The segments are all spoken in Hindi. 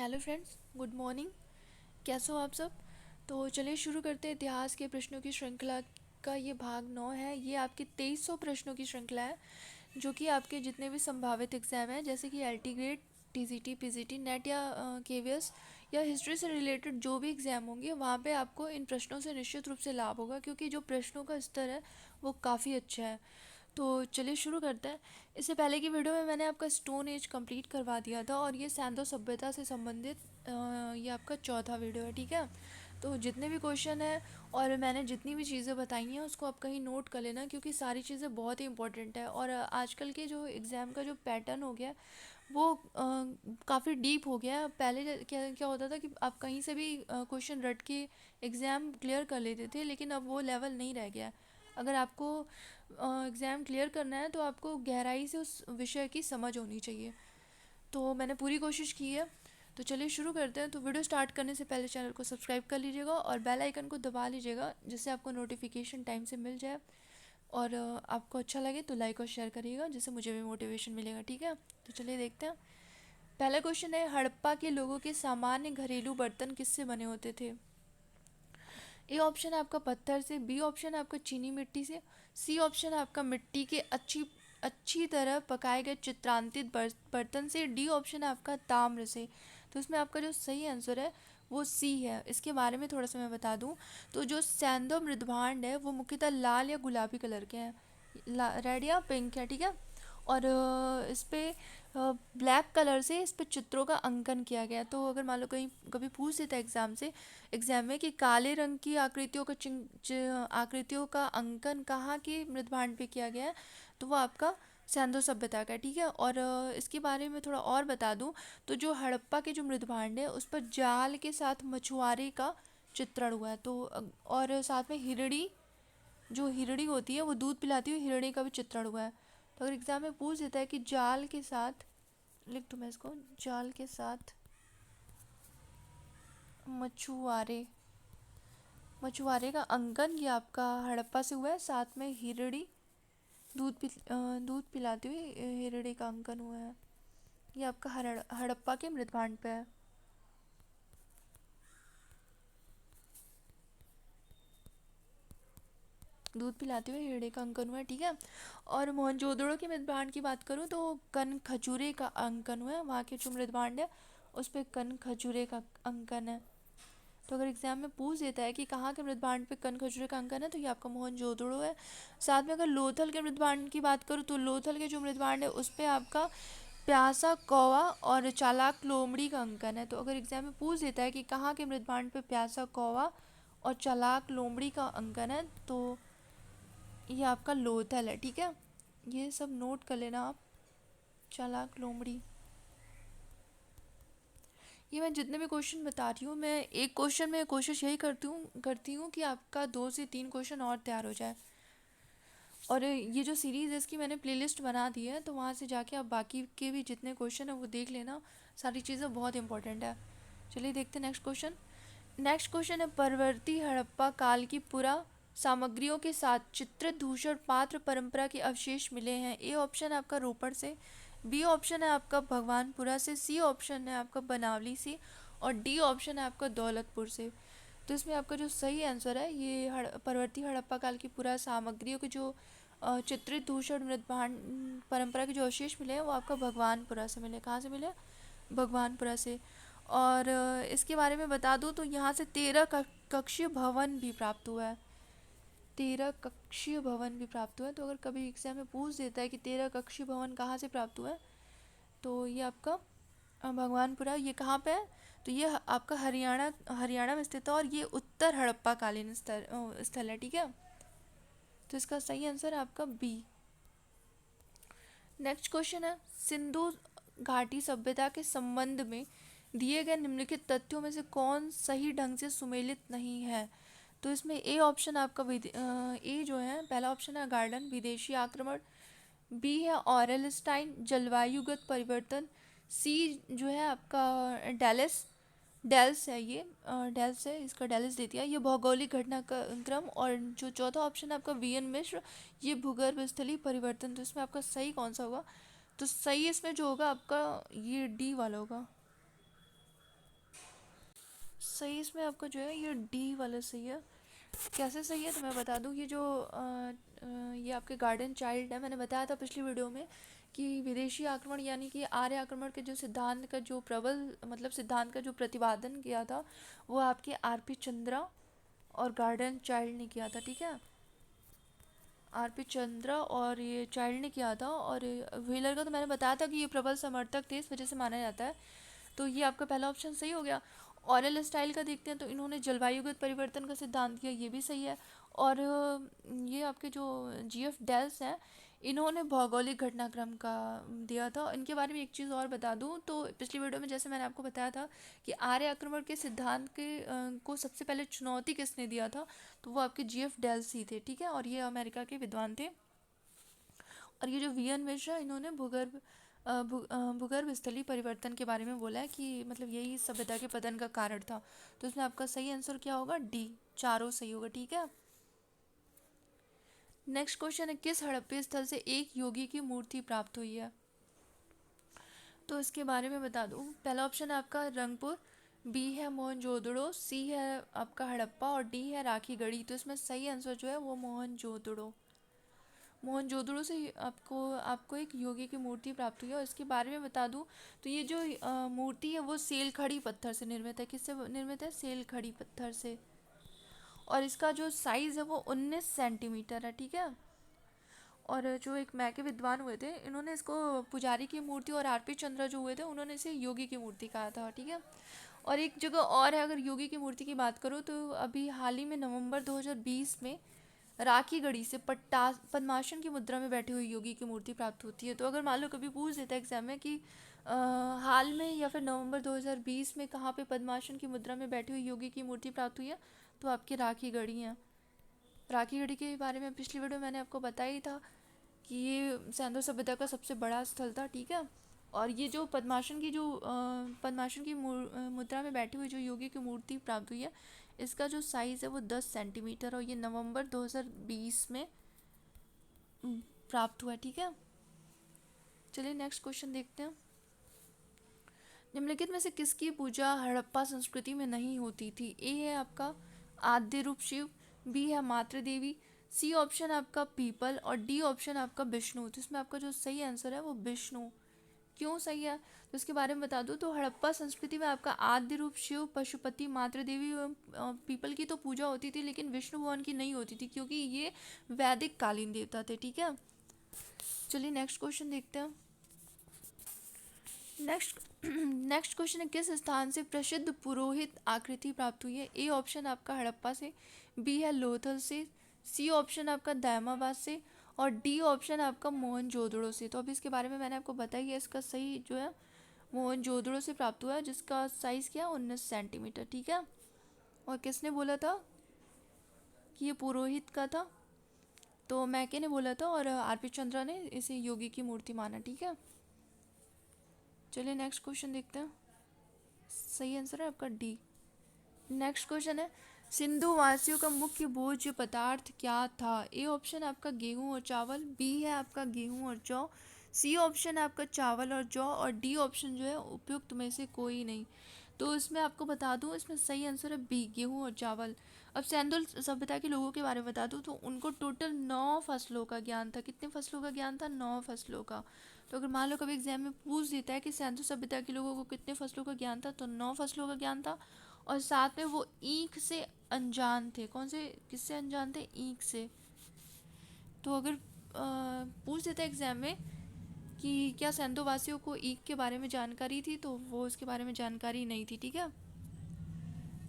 Hello friends, good morning. कैसे हो आप सब? तो चलिए शुरू करते हैं। इतिहास के प्रश्नों की श्रृंखला का ये भाग 9 है। ये आपके 2300 प्रश्नों की श्रृंखला है, जो कि आपके जितने भी संभावित एग्ज़ाम हैं, जैसे कि LT grade, TGT, PGT, net या केवीएस या हिस्ट्री से रिलेटेड जो भी एग्ज़ाम होंगे, वहाँ पे आपको इन प्रश्नों से निश्चित रूप से लाभ होगा, क्योंकि जो प्रश्नों का स्तर है वो काफ़ी अच्छा है। तो चलिए शुरू करते हैं। इससे पहले की वीडियो में मैंने आपका स्टोन एज कंप्लीट करवा दिया था, और ये सैंधव सभ्यता से संबंधित ये आपका चौथा वीडियो है, ठीक है। तो जितने भी क्वेश्चन हैं और मैंने जितनी भी चीज़ें बताई हैं उसको आप कहीं नोट कर लेना, क्योंकि सारी चीज़ें बहुत ही इंपॉर्टेंट है। और आजकल के जो एग्ज़ाम का जो पैटर्न हो गया है, वो काफ़ी डीप हो गया है। पहले क्या क्या होता था कि आप कहीं से भी क्वेश्चन रट के एग्ज़ाम क्लियर कर लेते थे, लेकिन अब वो लेवल नहीं रह गया है। अगर आपको एग्ज़ाम क्लियर करना है तो आपको गहराई से उस विषय की समझ होनी चाहिए। तो मैंने पूरी कोशिश की है। तो चलिए शुरू करते हैं। तो वीडियो स्टार्ट करने से पहले चैनल को सब्सक्राइब कर लीजिएगा और बेल आइकन को दबा लीजिएगा, जिससे आपको नोटिफिकेशन टाइम से मिल जाए। और आपको अच्छा लगे तो लाइक और शेयर करिएगा, जिससे मुझे भी मोटिवेशन मिलेगा, ठीक है। तो चलिए देखते हैं। पहला क्वेश्चन है, हड़प्पा के लोगों के सामान्य घरेलू बर्तन किससे बने होते थे? ए ऑप्शन है आपका पत्थर से, बी ऑप्शन है आपका चीनी मिट्टी से, सी ऑप्शन है आपका मिट्टी के अच्छी अच्छी तरह पकाए गए चित्रांतित बर्तन से, डी ऑप्शन है आपका ताम्र से। तो इसमें आपका जो सही आंसर है वो सी है। इसके बारे में थोड़ा सा मैं बता दूं, तो जो सैंधव मृदभांड है वो मुख्यतः लाल या गुलाबी कलर के हैं, रेड या पिंक है, ठीक है। और इस पे ब्लैक कलर से इस पे चित्रों का अंकन किया गया। तो अगर मान लो कहीं कभी पूछ देता है एग्जाम में कि काले रंग की आकृतियों का अंकन कहाँ के मृदभांड पे किया गया है, तो वो आपका सैंधव सभ्यता का, ठीक है। और इसके बारे में थोड़ा और बता दूं, तो जो हड़प्पा के जो मृदभांड है उस पर जाल के साथ मछुआरे का चित्रण हुआ है। तो और साथ में हिरणी, जो हिरणी होती है वो दूध पिलाती हुई हिरणी का भी चित्रण हुआ है। तो अगर एग्जाम में पूछ देता है कि जाल के साथ, लिख दूँ मैं इसको, जाल के साथ मछुआरे, मछुआरे का अंकन ये आपका हड़प्पा से हुआ है। साथ में हिरणी, दूध पिलाती हुई हिरणी का अंकन हुआ है। ये आपका हड़प्पा के मृदभांड पे है। दूध पिलाते हुए हिरणे का अंकन हुआ है, ठीक है। और मोहनजोदड़ो के मृदभांड की बात करूँ तो कन खजूरे का अंकन हुआ है। वहाँ के जो मृदभांड है उस पर कन खजूरे का अंकन है। तो अगर एग्जाम में पूछ देता है कि कहाँ के मृदभांड पे कन खजूरे का अंकन है, तो ये आपका मोहनजोदड़ो है। साथ में अगर लोथल के मृदभांड की बात करूँ तो लोथल के जो मृदभांड है उस पर आपका प्यासा कौवा और चालाक लोमड़ी का अंकन है। तो अगर एग्जाम में पूछ देता है कि कहाँ के मृदभांड पे प्यासा कौवा और चालाक लोमड़ी का अंकन है, तो ये आपका लोथल है, ठीक है। ये सब नोट कर लेना आप, चालाक लोमड़ी। ये मैं जितने भी क्वेश्चन बता रही हूँ, मैं एक क्वेश्चन में कोशिश यही करती हूँ कि आपका 2 से 3 क्वेश्चन और तैयार हो जाए। और ये जो सीरीज़ है इसकी मैंने प्लेलिस्ट बना दी है, तो वहाँ से जाके आप बाकी के भी जितने क्वेश्चन है वो देख लेना। सारी चीज़ें बहुत इंपॉर्टेंट है। चलिए देखते हैं नेक्स्ट क्वेश्चन। नेक्स्ट क्वेश्चन है, परवर्ती हड़प्पा काल की पुरा सामग्रियों के साथ चित्रित धूसर पात्र परंपरा के अवशेष मिले हैं। ए ऑप्शन है आपका रोपड़ से, बी ऑप्शन है आपका भगवानपुरा से, सी ऑप्शन है आपका बनावली से, और डी ऑप्शन है आपका दौलतपुर से। तो इसमें आपका जो सही आंसर है, ये परवर्ती हड़प्पा काल की पुरा सामग्रियों के जो चित्रित धूसर मृदभांड परंपरा के जो अवशेष मिले हैं वो आपका भगवानपुरा से मिले। कहाँ से मिले? भगवानपुरा से। और इसके बारे में बता दूँ तो यहाँ से 13 कक्षीय भवन भी प्राप्त हुआ है। 13 कक्षीय भवन भी प्राप्त हुआ है। तो अगर कभी एग्जाम में पूछ देता है कि 13 कक्षीय भवन कहाँ से प्राप्त हुआ है, तो ये आपका भगवानपुरा, ये कहाँ पे है? तो ये आपका हरियाणा में स्थित है, और ये उत्तर हड़प्पा कालीन स्थल है, ठीक है। तो इसका सही आंसर है आपका बी। नेक्स्ट क्वेश्चन है, सिंधु घाटी सभ्यता के संबंध में दिए गए निम्नलिखित तथ्यों में से कौन सही ढंग से सुमेलित नहीं है? तो इसमें ए ऑप्शन आपका ए जो है पहला ऑप्शन है गार्डन विदेशी आक्रमण, बी है ऑरेलस्टाइन जलवायुगत परिवर्तन, सी जो है आपका डेलिस डेल्स है, ये डेल्स है, इसका डेल्स दे दिया, ये भौगोलिक घटनाक्रम, और जो चौथा ऑप्शन है आपका वी एन मिश्र, ये भूगर्भ स्थलीय परिवर्तन। तो इसमें आपका सही कौन सा होगा? तो सही इसमें जो होगा आपका ये डी वाला होगा। सही इसमें आपका जो है ये डी वाला सही है। कैसे सही है तो मैं बता दूं, ये जो ये आपके गार्डन चाइल्ड है, मैंने बताया था पिछली वीडियो में कि विदेशी आक्रमण यानी कि आर्य आक्रमण के जो सिद्धांत का जो प्रबल मतलब सिद्धांत का जो प्रतिपादन किया था वो आपके आरपी चंद्रा और गार्डन चाइल्ड ने किया था। ठीक है, आरपी चंद्रा और ये चाइल्ड ने किया था। और व्हीलर का तो मैंने बताया था कि ये प्रबल समर्थक थे, इस वजह से माना जाता है। तो ये आपका पहला ऑप्शन सही हो गया। ऑरल स्टाइल का देखते हैं तो इन्होंने जलवायुगत परिवर्तन का सिद्धांत किया, ये भी सही है। और ये आपके जो जीएफ डेल्स हैं, इन्होंने भौगोलिक घटनाक्रम का दिया था। इनके बारे में एक चीज़ और बता दूं तो पिछली वीडियो में जैसे मैंने आपको बताया था कि आर्य आक्रमण के सिद्धांत के को सबसे पहले चुनौती किसने दिया था, तो वो आपके जीएफ डेल्स ही थे। ठीक है, और ये अमेरिका के विद्वान थे। और ये जो वीएन मिश्रा, इन्होंने भूगर्भ स्थलीय परिवर्तन के बारे में बोला है कि मतलब यही सभ्यता के पतन का कारण था। तो इसमें आपका सही आंसर क्या होगा, डी, चारों सही होगा। ठीक है, नेक्स्ट क्वेश्चन है, किस हड़प्पा स्थल से एक योगी की मूर्ति प्राप्त हुई है? तो इसके बारे में बता दूं, पहला ऑप्शन है आपका रंगपुर, बी है मोहनजोदड़ो, सी है आपका हड़प्पा और डी है राखीगढ़ी। तो इसमें सही आंसर जो है वो मोहनजोदड़ो, मोहनजोदड़ो से आपको आपको एक योगी की मूर्ति प्राप्त हुई है। और इसके बारे में बता दूं तो ये जो मूर्ति है वो सेल खड़ी पत्थर से निर्मित है। किससे निर्मित है? सेल खड़ी पत्थर से। और इसका जो साइज़ है वो 19 सेंटीमीटर है। ठीक है, और जो एक मैके विद्वान हुए थे, इन्होंने इसको पुजारी की मूर्ति, और आरपी चंद्रा जो हुए थे उन्होंने इसे योगी की मूर्ति कहा था। ठीक है, और एक जगह और है, अगर योगी की मूर्ति की बात करो तो अभी हाल ही में नवंबर 2020 में राखी गढ़ी से पद्मासन की मुद्रा में बैठी हुई योगी की मूर्ति प्राप्त होती है। तो अगर मान लो कभी पूछ देता है एग्जाम में कि हाल में या फिर नवंबर 2020 में कहाँ पे पद्मासन की मुद्रा में बैठी हुई योगी की मूर्ति प्राप्त हुई है, तो आपकी राखी गढ़ी है। राखी गढ़ी के बारे में पिछली वीडियो मैंने आपको बताया ही था कि ये सैंधव सभ्यता का सबसे बड़ा स्थल था। ठीक है, और ये जो पद्मासन की मुद्रा में बैठी हुई जो योगी की मूर्ति प्राप्त हुई है, इसका जो साइज़ है वो 10 सेंटीमीटर, और ये नवंबर 2020 में प्राप्त हुआ। ठीक है, चलिए नेक्स्ट क्वेश्चन देखते हैं। निम्नलिखित में से किसकी पूजा हड़प्पा संस्कृति में नहीं होती थी? ए है आपका आद्य रूप शिव, बी है मातृ देवी, सी ऑप्शन आपका पीपल और डी ऑप्शन आपका विष्णु। तो इसमें आपका जो सही आंसर है वो विष्णु। क्यों सही है तो इसके बारे में बता दूं, तो हड़प्पा संस्कृति में आपका आद्य रूप शिव, पशुपति, मातृ देवी एवं पीपल की तो पूजा होती थी, लेकिन विष्णु भगवान की नहीं होती थी क्योंकि ये वैदिक कालीन देवता थे। ठीक है, चलिए नेक्स्ट क्वेश्चन देखते हैं। नेक्स्ट नेक्स्ट क्वेश्चन है, किस स्थान से प्रसिद्ध पुरोहित आकृति प्राप्त हुई है? ए ऑप्शन आपका हड़प्पा से, बी है लोथल से, सी ऑप्शन आपका दायमाबाद से और डी ऑप्शन आपका मोहनजोदड़ो से। तो अभी इसके बारे में मैंने आपको बताया है, इसका सही जो है मोहनजोदड़ो से प्राप्त हुआ है, जिसका साइज़ क्या, 19 सेंटीमीटर। ठीक है, और किसने बोला था कि ये पुरोहित का था? तो मैके ने बोला था, और आरपी चंद्रा ने इसे योगी की मूर्ति माना। ठीक है, चलिए नेक्स्ट क्वेश्चन देखते हैं। सही आंसर है आपका डी। नेक्स्ट क्वेश्चन है, सिंधु वासियों का मुख्य भोज्य पदार्थ क्या था? ए ऑप्शन आपका गेहूं और चावल, बी है आपका गेहूं और जौ, सी ऑप्शन है आपका चावल और जौ और डी ऑप्शन जो है उपयुक्त में से कोई नहीं। तो इसमें आपको बता दूं, इसमें सही आंसर है बी, गेहूं और चावल। अब सैंधल सभ्यता के लोगों के बारे में बता दूं तो उनको टोटल 9 फसलों का ज्ञान था। कितने फसलों का ज्ञान था? 9 फसलों का। तो अगर मान लो कभी एग्जाम में पूछ देता है कि सैंधव सभ्यता के लोगों को कितने फसलों का ज्ञान था, तो 9 फसलों का ज्ञान था। और साथ में वो ईख से अनजान थे। कौन से, किससे अनजान थे? ईख से। तो अगर पूछ देता है एग्जाम में कि क्या सैंधव वासियों को ईख के बारे में जानकारी थी, तो वो उसके बारे में जानकारी नहीं थी। ठीक है,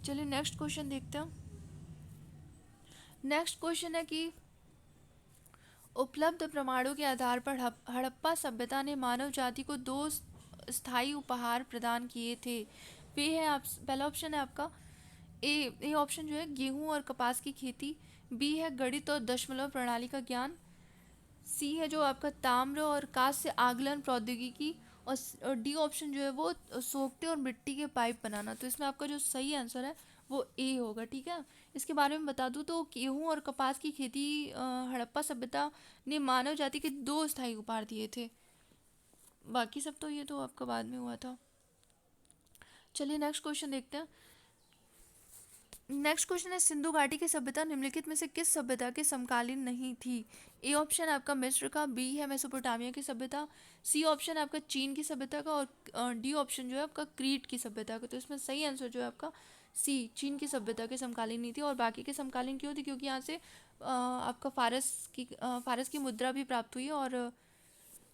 चलिए नेक्स्ट क्वेश्चन देखते हैं। नेक्स्ट क्वेश्चन है कि उपलब्ध प्रमाणों के आधार पर हड़प्पा सभ्यता ने मानव जाति को 2 स्थायी उपहार प्रदान किए थे। वे है आप, पहला ऑप्शन है आपका ए ऑप्शन जो है गेहूं और कपास की खेती, बी है गणित और दशमलव प्रणाली का ज्ञान, सी है जो आपका ताम्र और कांस्य आगलन प्रौद्योगिकी और डी ऑप्शन जो है वो सोखते और मिट्टी के पाइप बनाना। तो इसमें आपका जो सही आंसर है वो ए होगा। ठीक है, इसके बारे में बता दूं तो गेहूं और कपास की खेती हड़प्पा सभ्यता ने मानव जाति के 2 स्थायी उपहार दिए थे। बाकी सब तो ये तो आपका बाद में हुआ था। चलिए नेक्स्ट क्वेश्चन देखते हैं। नेक्स्ट क्वेश्चन है, सिंधु घाटी की सभ्यता निम्नलिखित में से किस सभ्यता के समकालीन नहीं थी? ए ऑप्शन है आपका मिस्र का, बी है मेसोपोटामिया की सभ्यता, सी ऑप्शन है आपका चीन की सभ्यता का, और डी ऑप्शन जो है आपका क्रीट की सभ्यता का। तो इसमें सही आंसर जो है आपका सी, चीन की सभ्यता के समकालीन नहीं थी। और बाकी के समकालीन क्यों थी? क्योंकि यहाँ से आपका फारस की मुद्रा भी प्राप्त हुई है, और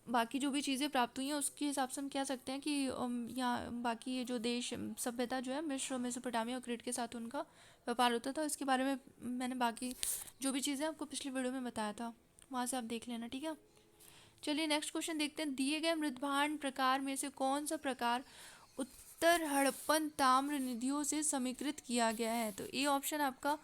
बाकी जो भी चीज़ें प्राप्त हुई हैं उसके हिसाब से हम कह सकते हैं कि यहाँ बाकी ये जो देश सभ्यता जो है मिस्र, मेसोपोटामिया और क्रीट के साथ उनका व्यापार होता था। इसके बारे में मैंने बाकी जो भी चीज़ें आपको पिछली वीडियो में बताया था, वहाँ से आप देख लेना, ठीक है। चलिए नेक्स्ट क्वेश्चन देखते हैं। दिए गए मृदभांड प्रकार में से कौन सा प्रकार उत्तर हड़प्पन ताम्र निधियों से समीकृत किया गया है? तो ए ऑप्शन आपका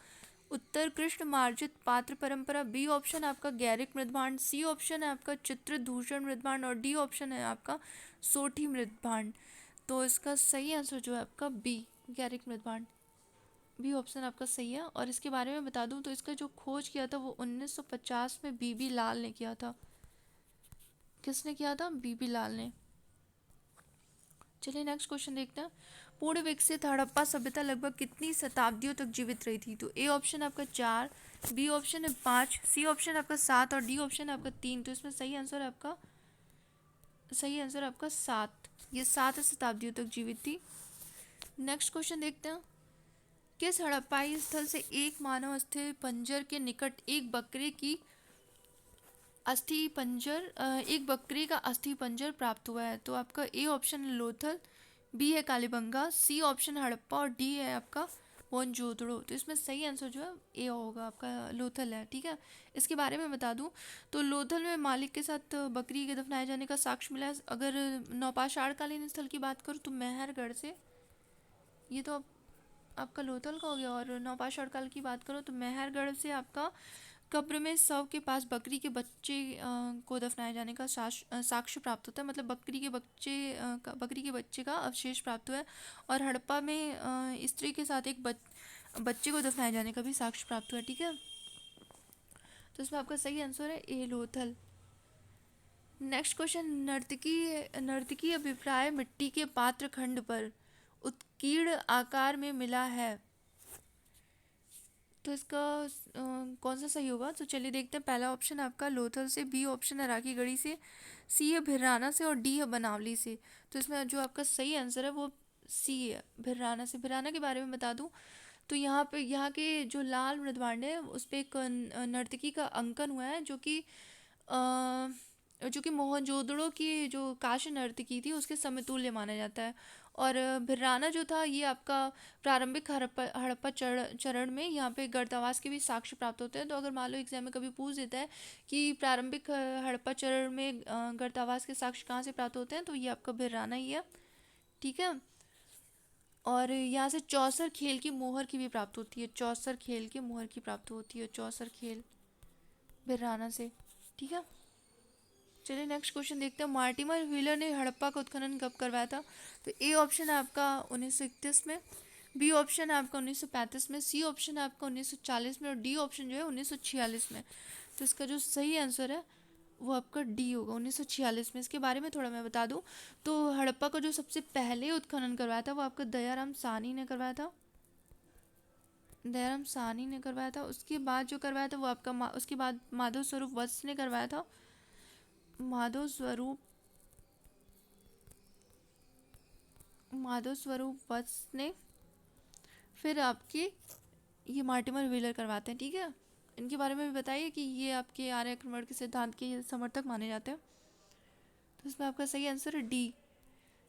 उत्तर कृष्ण मार्जित पात्र परंपरा, बी ऑप्शन आपका गैरिक मृदभांड, सी ऑप्शन है आपका चित्र दूषण मृदभांड, और डी ऑप्शन है आपका सोठी मृदभांड। तो इसका सही आंसर जो है आपका बी, गैरिक मृदभांड, बी ऑप्शन आपका सही है। और इसके बारे में बता दूं तो इसका जो खोज किया था वो 1950 में बीबी लाल ने किया था। किसने किया था? बीबी लाल ने। चलिए नेक्स्ट क्वेश्चन देखते हैं। पूर्ण विकसित हड़प्पा सभ्यता लगभग कितनी शताब्दियों तक जीवित रही थी? तो ए ऑप्शन आपका 4, बी ऑप्शन है 5, सी ऑप्शन आपका 7 और डी ऑप्शन आपका 3। तो इसमें सही आंसर आपका 7, ये 7 शताब्दियों तक जीवित थी। नेक्स्ट क्वेश्चन देखते हैं। किस हड़प्पाई स्थल से एक मानव अस्थि पंजर के निकट एक बकरी का अस्थि पंजर प्राप्त हुआ है? तो आपका ए ऑप्शन है लोथल, बी है कालीबंगा, सी ऑप्शन हड़प्पा और डी है आपका मोहनजोदड़ो। तो इसमें सही आंसर जो है ए होगा आपका लोथल है, ठीक है। इसके बारे में बता दूं तो लोथल में मालिक के साथ बकरी के दफनाए जाने का साक्ष्य मिला है। अगर नौपाषाण कालीन स्थल की बात करूँ तो मेहरगढ़ से, ये तो आपका लोथल का हो गया। और नौपाषाण काल की बात करो तो मेहरगढ़ से आपका कब्र में शव के पास बकरी के बच्चे को दफनाए जाने का साक्ष्य प्राप्त होता है। मतलब बकरी के बच्चे का अवशेष प्राप्त हुआ है। और हड़प्पा में स्त्री के साथ एक बच्चे को दफनाए जाने का भी साक्ष्य प्राप्त हुआ है, ठीक है। तो इसमें आपका सही आंसर है ए लोथल। नेक्स्ट क्वेश्चन, नर्तकी अभिप्राय मिट्टी के पात्र खंड पर उत्कीर्ण आकार में मिला है। तो इसका कौन सा सही होगा? तो चलिए देखते हैं। पहला ऑप्शन आपका लोथल से, बी ऑप्शन है राखी गढ़ी से, सी है भिराना से और डी है बनावली से। तो इसमें जो आपका सही आंसर है वो सी है, भिराना से। भिराना के बारे में बता दूं तो यहाँ के जो लाल मृदभांड है उस पर एक नर्तकी का अंकन हुआ है, जो कि मोहनजोदड़ो की जो काशी नर्तकी थी उसके समतुल्य माना जाता है। और भिराना जो था ये आपका प्रारंभिक हड़प्पा चरण में यहाँ पे गर्तावास के भी साक्ष्य प्राप्त होते हैं। तो अगर मान लो एग्जाम में कभी पूछ देता है कि प्रारंभिक हड़प्पा चरण में गर्तावास के साक्ष्य कहाँ से प्राप्त होते हैं, तो ये आपका भिराना ही है, ठीक है। और यहाँ से चौसर खेल की मोहर की भी प्राप्त होती है, चौसर खेल की मोहर की प्राप्त होती है, चौसर खेल भिराना से, ठीक है। चलिए नेक्स्ट क्वेश्चन देखते हैं। मार्टिमर व्हीलर ने हड़प्पा का उत्खनन कब करवाया था? तो ए ऑप्शन है आपका 1931 में, बी ऑप्शन है आपका 1935 में, सी ऑप्शन है आपका 1940 में और डी ऑप्शन जो है 1946 में। तो इसका जो सही आंसर है वो आपका डी होगा, 1946 में। इसके बारे में थोड़ा मैं बता दूं तो हड़प्पा का जो सबसे पहले उत्खनन करवाया था वो आपका दयाराम साहनी ने करवाया था, दयाराम साहनी ने करवाया था। उसके बाद जो करवाया था वो आपका उसके बाद माधव स्वरूप वत्स ने करवाया था, माधव स्वरूप वत्स ने। फिर आपके ये मार्टिमर व्हीलर करवाते हैं, ठीक है। इनके बारे में भी बताइए कि ये आपके आर्य आक्रमण के सिद्धांत के समर्थक माने जाते हैं। तो इसमें आपका सही आंसर है डी।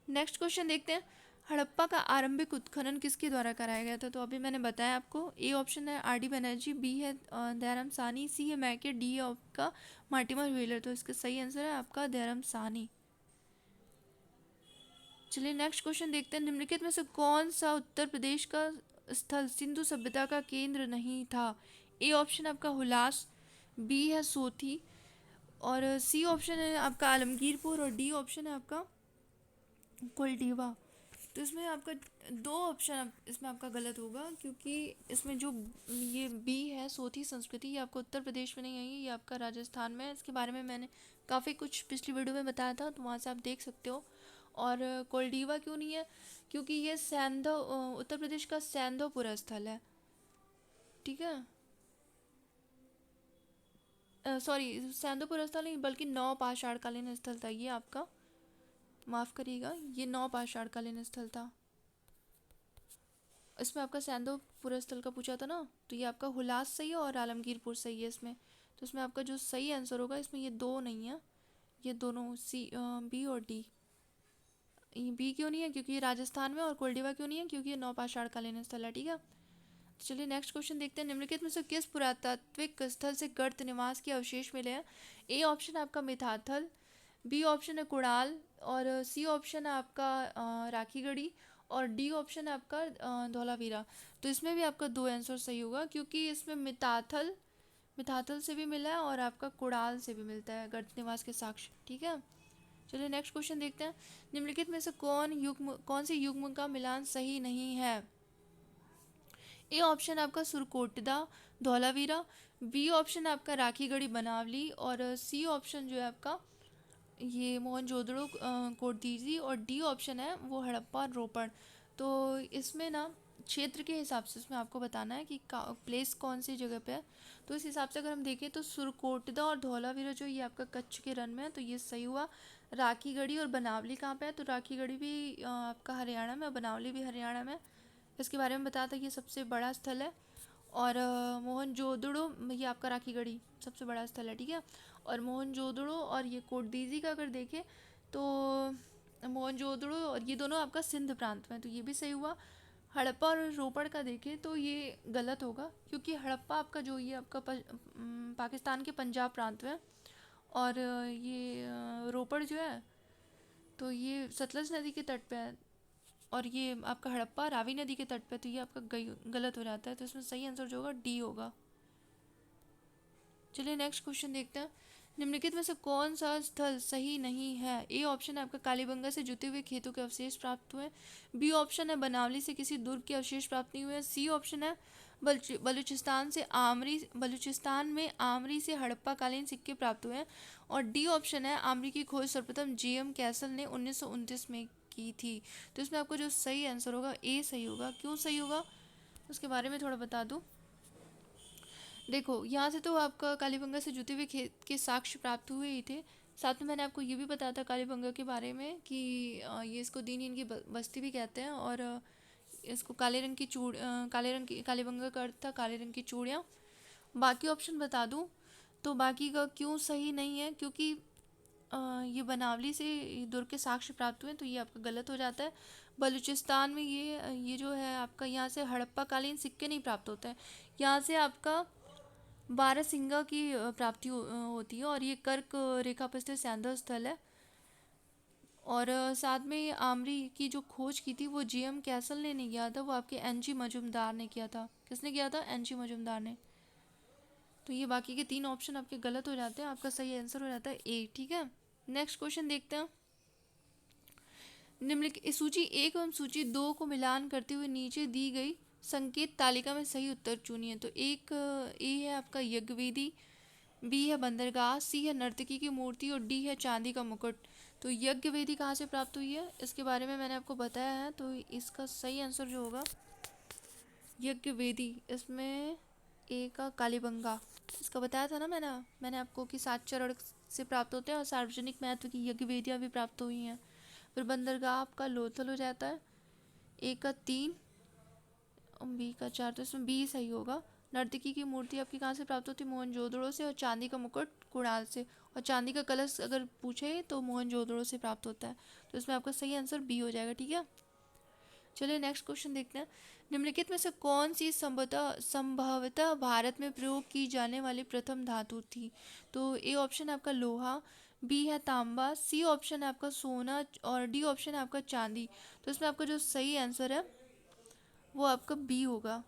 नेक्स्ट क्वेश्चन देखते हैं। हड़प्पा का आरंभिक उत्खनन किसके द्वारा कराया गया था? तो अभी मैंने बताया आपको, ए ऑप्शन है आर डी बनर्जी, बी है दयाराम साहनी, सी है मैके, डी है आपका मार्टिमर व्हीलर। तो इसका सही आंसर है आपका दयाराम साहनी। चलिए नेक्स्ट क्वेश्चन देखते हैं। निम्नलिखित में से कौन सा उत्तर प्रदेश का स्थल सिंधु सभ्यता का केंद्र नहीं था? ए ऑप्शन आपका हुलास, बी है सोथी और सी ऑप्शन है आपका आलमगीरपुर और डी ऑप्शन है आपका कोलडीवा। तो इसमें आपका दो ऑप्शन इसमें आपका गलत होगा, क्योंकि इसमें जो ये बी है सोथी संस्कृति, ये आपको उत्तर प्रदेश में नहीं आई, ये आपका राजस्थान में है। इसके बारे में मैंने काफ़ी कुछ पिछली वीडियो में बताया था, तो वहाँ से आप देख सकते हो। और कोलडीवा क्यों नहीं है? क्योंकि ये उत्तर प्रदेश का सैंधवपुरा स्थल है, ठीक है। सॉरी, सैंदोपुर स्थल नहीं बल्कि नौ पाषाणकालीन स्थल था ये आपका, माफ़ करिएगा, ये नौ पाषाणकालीन स्थल था। इसमें आपका सैंदोपुर स्थल का पूछा था ना, तो ये आपका हुलास सही है और आलमगीरपुर सही है इसमें। तो इसमें आपका जो सही आंसर होगा, इसमें ये दो नहीं है, ये दोनों सी बी और डी। बी क्यों नहीं है? क्योंकि ये राजस्थान में, और कोल्डिवा क्यों नहीं है? क्योंकि ये नौ पाषाणकालीन स्थल है, ठीक है। तो चलिए नेक्स्ट क्वेश्चन देखते हैं। निम्नलिखित में से किस पुरातात्विक स्थल से गर्त निवास के अवशेष मिले हैं? ए ऑप्शन है आपका मिथाथल, बी ऑप्शन है कुड़ाल, और सी ऑप्शन है आपका राखीगढ़ी, और डी ऑप्शन है आपका धौलावीरा। तो इसमें भी आपका दो आंसर सही होगा, क्योंकि इसमें मिथाथल मिथाथल से भी मिला है और आपका कुड़ाल से भी मिलता है गर्त निवास के साक्ष्य, ठीक है। चलिए नेक्स्ट क्वेश्चन देखते हैं। निम्नलिखित में से कौन से युग्म का मिलान सही नहीं है? ए ऑप्शन आपका सुरकोटदा धौलावीरा, बी ऑप्शन आपका राखीगढ़ी बनावली, और सी ऑप्शन जो है आपका ये मोहनजोदड़ो कोटदीजी, और डी ऑप्शन है वो हड़प्पा और रोपड़। तो इसमें ना क्षेत्र के हिसाब से इसमें आपको बताना है कि प्लेस कौन सी जगह पे है। तो इस हिसाब से अगर हम देखें तो सुरकोटदा और धौलावीरा जो ये आपका कच्छ के रन में है, तो ये सही हुआ। राखीगढ़ी और बनावली कहाँ पे है? तो राखीगढ़ी भी आपका हरियाणा में और बनावली भी हरियाणा में। इसके बारे में बताया था, ये सबसे बड़ा स्थल है। और मोहनजोदड़ो, ये आपका राखीगढ़ी सबसे बड़ा स्थल है, ठीक है। और मोहनजोदड़ो और ये कोटदीजी का अगर देखें तो मोहनजोदड़ो और ये दोनों आपका सिंध प्रांत में, तो ये भी सही हुआ। हड़प्पा और रोपड़ का देखें तो ये गलत होगा, क्योंकि हड़प्पा आपका जो ये आपका पाकिस्तान के पंजाब प्रांत में, और ये रोपड़ जो है तो ये सतलज नदी के तट पे है, और ये आपका हड़प्पा रावी नदी के तट पे, तो ये आपका गलत हो जाता है। तो इसमें सही आंसर जो होगा डी होगा। चलिए नेक्स्ट क्वेश्चन देखते हैं। निम्नलिखित में से कौन सा स्थल सही नहीं है? ए ऑप्शन है आपका कालीबंगा से जुते हुए खेतों के अवशेष प्राप्त हुए, बी ऑप्शन है बनावली से किसी दुर्ग के अवशेष प्राप्त नहीं हुए, सी ऑप्शन है बलूचिस्तान में आमरी से हड़प्पा कालीन सिक्के प्राप्त हुए हैं, और डी ऑप्शन है आमरी की खोज सर्वप्रथम जीएम कैसल ने 1929 में की थी। तो इसमें आपको जो सही आंसर होगा ए सही होगा। क्यों सही होगा उसके बारे में थोड़ा बता दूं। देखो यहाँ से तो आपका कालीबंगा से जुते हुए खेत के साक्ष्य प्राप्त हुए ही थे। साथ में मैंने आपको ये भी बताया था कालीबंगा के बारे में कि ये इसको दीन इनकी बस्ती भी कहते हैं, और इसको काले रंग की काले रंग की कालीबंगा का अर्थ था काले रंग की चूड़ियाँ। बाकी ऑप्शन बता दूं तो बाकी का क्यों सही नहीं है, क्योंकि ये बनावली से दुर्ग के साक्ष्य प्राप्त हुए, तो ये आपका गलत हो जाता है। बलूचिस्तान में ये जो है आपका यहाँ से हड़प्पा कालीन सिक्के नहीं प्राप्त होते हैं, यहाँ से आपका बारहसिंगा की प्राप्ति होती है, और ये कर्क रेखा पर स्थित सैंधव स्थल है। और साथ में आमरी की जो खोज की थी वो जीएम कैसल ने नहीं किया था, वो आपके एनजी मजुमदार ने किया था। किसने किया था? एनजी मजुमदार ने। तो ये बाकी के तीन ऑप्शन आपके गलत हो जाते हैं, आपका सही आंसर हो जाता है ए, ठीक है। नेक्स्ट क्वेश्चन देखते हैं। निम्नलिखित सूची एक एवं सूची दो को मिलान करते हुए नीचे दी गई संकेत तालिका में सही उत्तर चुनिए। तो एक ए है आपका यज्ञवेदी, बी है बंदरगाह, सी है नर्तकी की मूर्ति, और डी है चांदी का मुकुट। तो यज्ञवेदी कहाँ से प्राप्त हुई है इसके बारे में मैंने आपको बताया है, तो इसका सही आंसर जो होगा यज्ञवेदी। इसमें ए का कालीबंगा, इसका बताया था ना मैंने आपको कि 7 चरण से प्राप्त होते हैं, और सार्वजनिक महत्व की यज्ञवेदियाँ भी प्राप्त हुई हैं। फिर बंदरगाह आपका लोथल हो जाता है, ए का 3 और बी का 4, तो इसमें बी सही होगा। नर्तकी की मूर्ति आपकी कहाँ से प्राप्त होती है? मोहनजोदड़ो से, और चांदी का मुकुट कुड़ाल से, और चांदी का कलश अगर पूछे तो मोहनजोदड़ो से प्राप्त होता है। तो इसमें आपका सही आंसर बी हो जाएगा, ठीक है। चलिए नेक्स्ट क्वेश्चन देखते हैं। निम्नलिखित में से कौन सी संभवतः भारत में प्रयोग की जाने वाली प्रथम धातु थी? तो ए ऑप्शन है आपका लोहा, बी है तांबा, सी ऑप्शन है आपका सोना, और डी ऑप्शन है आपका चांदी। तो इसमें आपका जो सही आंसर है वो आपका बी होगा,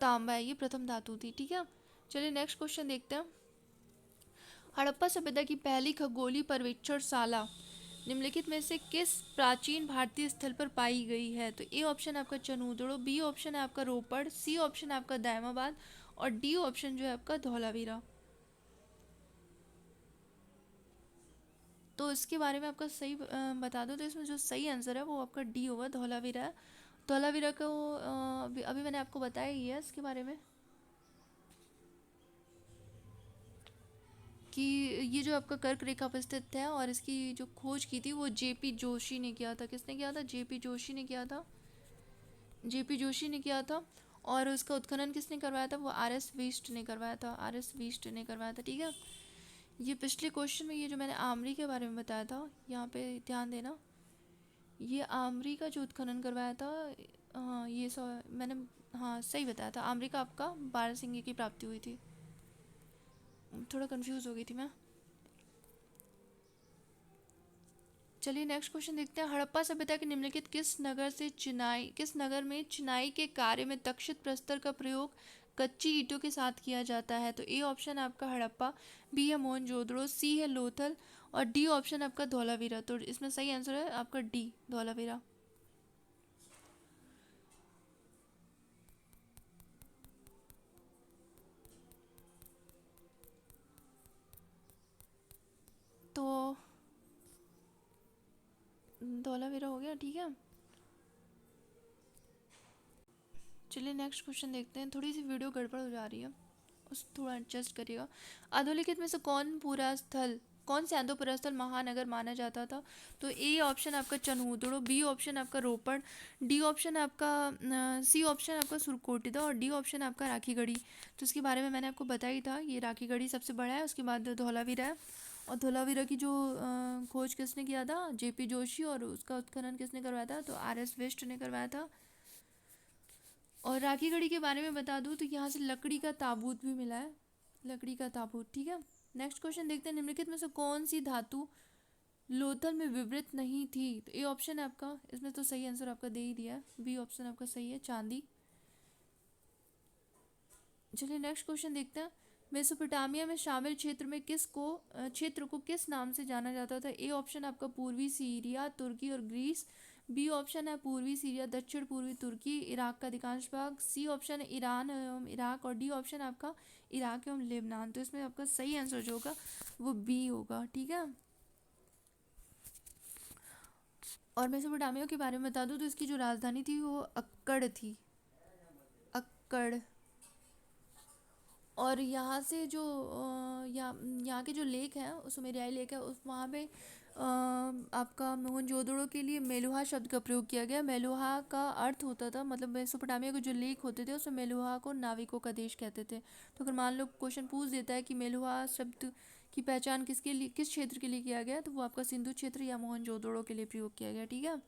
तांबा है, ये प्रथम धातु थी, ठीक है। चलिए नेक्स्ट क्वेश्चन देखते हैं। हड़प्पा सभ्यता की पहली खगोलीय पर्यवेक्षणशाला निम्नलिखित में से किस प्राचीन भारतीय स्थल पर पाई गई है? तो ए ऑप्शन है आपका चनूदड़ो, बी ऑप्शन है आपका रोपड़, सी ऑप्शन है आपका दायमाबाद, और डी ऑप्शन जो है आपका धौलावीरा। तो इसके बारे में आपका सही बता दो, तो इसमें जो सही आंसर है वो आपका डी होगा, धौलावीरा है। धौलावीरा को अभी मैंने आपको बताया ही है इसके बारे में। कि ये जो आपका कर्क रेखा पर स्थित है, और इसकी जो खोज की थी वो जेपी जोशी ने किया था। किसने किया था? जेपी जोशी ने किया था। जेपी जोशी ने किया था। और उसका उत्खनन किसने करवाया था? वो आर.एस. वीस्ट ने करवाया था। आर.एस. वीस्ट ने करवाया था। ठीक है। ये पिछले क्वेश्चन में ये जो मैंने आमरी के बारे में बताया था, यहाँ पे ध्यान देना, ये आमरी का जो उत्खनन करवाया था, हाँ ये मैंने, हाँ सही बताया था, आमरी का आपका बारहसिंगे की प्राप्ति हुई थी। थोड़ा कंफ्यूज हो गई थी मैं। चलिए नेक्स्ट क्वेश्चन देखते हैं। हड़प्पा सभ्यता के निम्नलिखित किस नगर में चिनाई के कार्य में तक्षित प्रस्तर का प्रयोग कच्ची ईंटों के साथ किया जाता है? तो ए ऑप्शन है आपका हड़प्पा, बी है मोहनजोदड़ो, सी है लोथल, और डी ऑप्शन आपका धौलावीरा। तो इसमें सही आंसर है आपका डी, धौलावीरा। तो धौलावीरा हो गया। ठीक है। चलिए नेक्स्ट क्वेश्चन देखते हैं। थोड़ी सी वीडियो गड़बड़ हो जा रही है, उस थोड़ा एडजस्ट करिएगा। अधोलिखित में से कौन से अधोपुरा स्थल महानगर माना जाता था? तो ए ऑप्शन आपका चनहूदड़ो, बी ऑप्शन आपका रोपड़, डी ऑप्शन आपका सी ऑप्शन आपका सुरकोटिदा, और डी ऑप्शन आपका राखीगढ़ी। तो इसके बारे में मैंने आपको बताया ही था, ये राखीगढ़ी सबसे बड़ा है, उसके बाद धौलावीरा है। और धौलावीरा की जो खोज किसने किया था? जेपी जोशी। और उसका उत्खनन किसने करवाया था? तो आर.एस. वेस्ट ने करवाया था। और राखीगढ़ी के बारे में बता दूं तो यहाँ से लकड़ी का ताबूत भी मिला है, लकड़ी का ताबूत। ठीक है। नेक्स्ट क्वेश्चन देखते हैं। निम्नलिखित में से कौन सी धातु लोथल में विवृत नहीं थी? तो ए ऑप्शन है आपका, इसमें तो सही आंसर आपका दे ही दिया है, बी ऑप्शन आपका सही है, चांदी। चलिए नेक्स्ट क्वेश्चन देखते हैं। मेसोपोटामिया में शामिल क्षेत्र को किस नाम से जाना जाता था? ए ऑप्शन आपका पूर्वी सीरिया, तुर्की और ग्रीस, बी ऑप्शन है पूर्वी सीरिया, दक्षिण पूर्वी तुर्की, इराक का अधिकांश भाग, सी ऑप्शन है ईरान एवं इराक, और डी ऑप्शन आपका इराक एवं लेबनान। तो इसमें आपका सही आंसर जो होगा वो बी होगा। ठीक है। और मेसोपोटामिया के बारे में बता दूं तो इसकी जो राजधानी थी वो अक्कड़ थी, अक्कड़। और यहाँ से जो यहाँ के जो लेक है, सुमेरियाई लेक है, उस वहाँ पे आपका मोहनजोदड़ो के लिए मेलुहा शब्द का प्रयोग किया गया। मेलुहा का अर्थ होता था, मतलब मेसोपोटामिया के जो लेक होते थे उसमें मेलुहा को नाविकों का देश कहते थे। तो अगर मान लो क्वेश्चन पूछ देता है कि मेलुहा शब्द की पहचान किस क्षेत्र के लिए किया गया, तो वो आपका सिंधु क्षेत्र या मोहनजोदड़ो के लिए प्रयोग किया गया। ठीक है।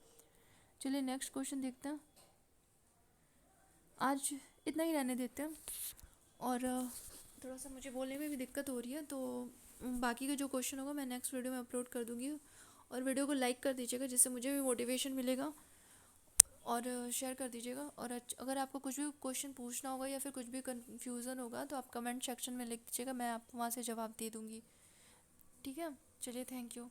चलिए नेक्स्ट क्वेश्चन देखते हैं। आज इतना ही रहने देते हैं। और थोड़ा सा मुझे बोलने में भी दिक्कत हो रही है, तो बाकी का जो क्वेश्चन होगा मैं नेक्स्ट वीडियो में अपलोड कर दूँगी। और वीडियो को लाइक कर दीजिएगा जिससे मुझे भी मोटिवेशन मिलेगा, और शेयर कर दीजिएगा। और अगर आपको कुछ भी क्वेश्चन पूछना होगा या फिर कुछ भी कन्फ्यूज़न होगा तो आप कमेंट सेक्शन में लिख दीजिएगा, मैं आपको वहाँ से जवाब दे दूँगी। ठीक है। चलिए थैंक यू।